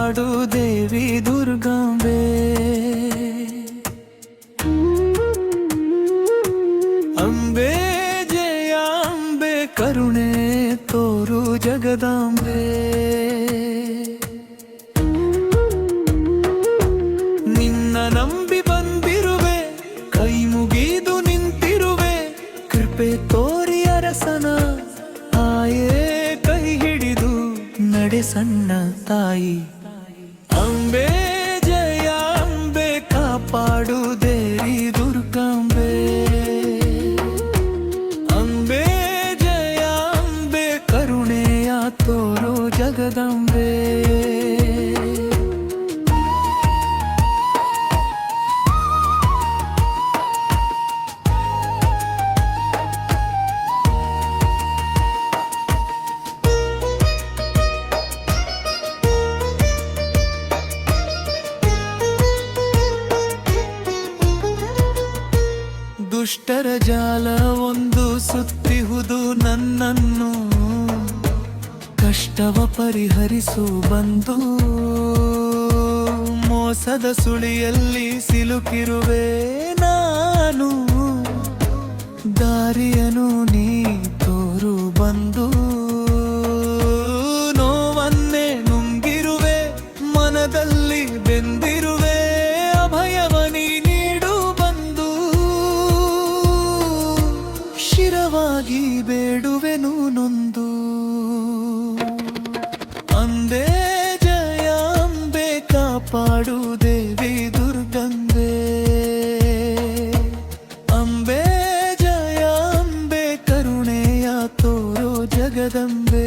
ಕಾಪಾಡು ದೇವಿ ದುರ್ಗಾಂಬೆ. ಅಂಬೆ ಜಯ ಅಂಬೆ ಕರುಣೆ ತೋರು ಜಗದಾಂಬೆ. ನಿನ್ನ ನಂಬಿ ಬಂದಿರುವೆ, ಕೈ ಮುಗಿದು ನಿಂತಿರುವೆ, ಕೃಪೆ ತೋರಿ ಅರಸನ ಆಯೇ ಕೈ ಹಿಡಿದು ನಡೆ ಸಣ್ಣ ತಾಯಿ. ಅಂಬೆ ಜಯ ಅಂಬೆ ಕಾಪಾಡು ದೇವಿ ದುರ್ಗಾಂಬೆ. ಅಂಬೆ ಜಯ ಅಂಬೆ ಕರುಣೆಯ ತೋರು ಜಗದಂಬೆ. ದುಷ್ಟರ ಜಾಲ ಒಂದು ಸುತ್ತಿಹುದು ನನ್ನನ್ನು, ಕಷ್ಟವ ಪರಿಹರಿಸು ಬಂದು. ಮೋಸದ ಸುಳಿಯಲ್ಲಿ ಸಿಲುಕಿರುವೆ ನಾನು, ದಾರಿಯನು ನೀ ತೋರು ಬಂದು. ನೋವನ್ನೇ ನುಂಗಿರುವೆ, ಮನದಲ್ಲಿ ಬೆಂದಿರುವೆ, ಅಭಯವನಿ ನೀಡು ಬಂದು. ಶಿರವಾಗಿ ಬೇಡುವೆನು ನೊಂದು. ಅಂಬೆ ಜಯ ಅಂಬೆ ಕಾಪಾಡು ದೇವಿ ದುರ್ಗಂಬೆ. ಅಂಬೆ ಜಯ ಅಂಬೆ ಕರುಣೆಯ ತೋರೋ ಜಗದಂಬೆ.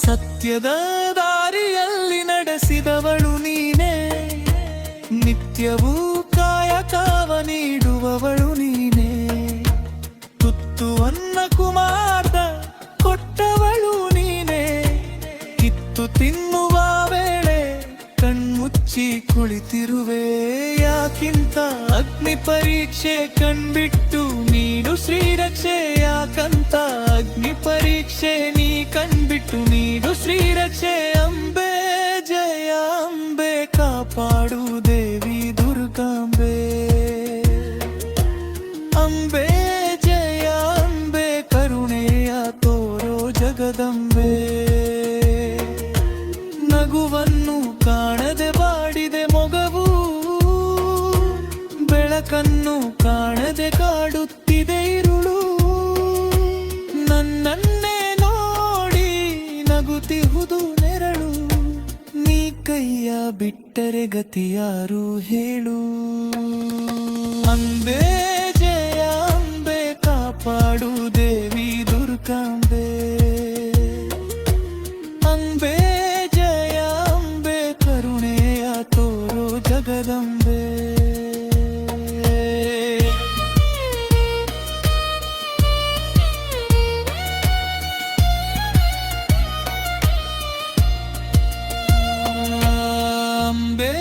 ಸತ್ಯದ ದಾರಿಯಲ್ಲಿ ನಡೆಸಿದವಳು ನೀನೇ, ನಿತ್ಯವೂ ಕಾಯಕವ ನೀಡುವವಳು ನೀನೇ. ತುತ್ತುವನ್ನ ಕುಮಾರ್ದ ಕೊಟ್ಟವಳು ನೀನೇ, ಕಿತ್ತು ತಿನ್ನುವ ವೇಳೆ ಕಣ್ಮುಚ್ಚಿ ಕುಳಿತಿರುವೆ. ಯಾಕಿಂತ ಅಗ್ನಿ ಪರೀಕ್ಷೆ ಕಣ್ಬಿಟ್ಟು ನೀಡು ಶ್ರೀರಕ್ಷೆ. ಯಾಕಂತ ಅಗ್ನಿ ಪರೀಕ್ಷೆ ನೀ ಕಣ್ಬಿಟ್ಟು ನೀಡು ಶ್ರೀರಕ್ಷೆ. ಅಂಬೆ ಜಯ ಅಂಬೆ ಕಾಪಾಡು ದೇವಿ ದುರ್ಗಾಂಬೆ. ಅಂಬೆ ಜಯ ಅಂಬೆ ಕರುಣೆಯ ತೋರೋ ಜಗದಂಬೆ. ನಗುವನ್ನು ಕಾಣದೆ ಬಾಡಿದೆ ಮೊಗವು, ಬೆಳಕನ್ನು ಕಾಣದೆ ಕಾಡುತ್ತಿದೆ ಇರುಳು. ನನ್ನನ್ನೇ ನೋಡಿ ನಗುತ್ತಿಹುದು ನೆರಳು, ನೀ ಕೈಯ ಬಿಟ್ಟರೆ ಗತಿಯಾರು ಹೇಳು. ಅಂಬೆ ಜಯ ಅಂಬೆ ಕಾಪಾಡು ದೇವಿ ದುರ್ಗಾಂಬೆ. ಅಂಬೆ ಜಯ ಅಂಬೆ ಕರುಣೆಯ ತೋರೋ ಜಗದಂಬೆ. ಅಂಬೆ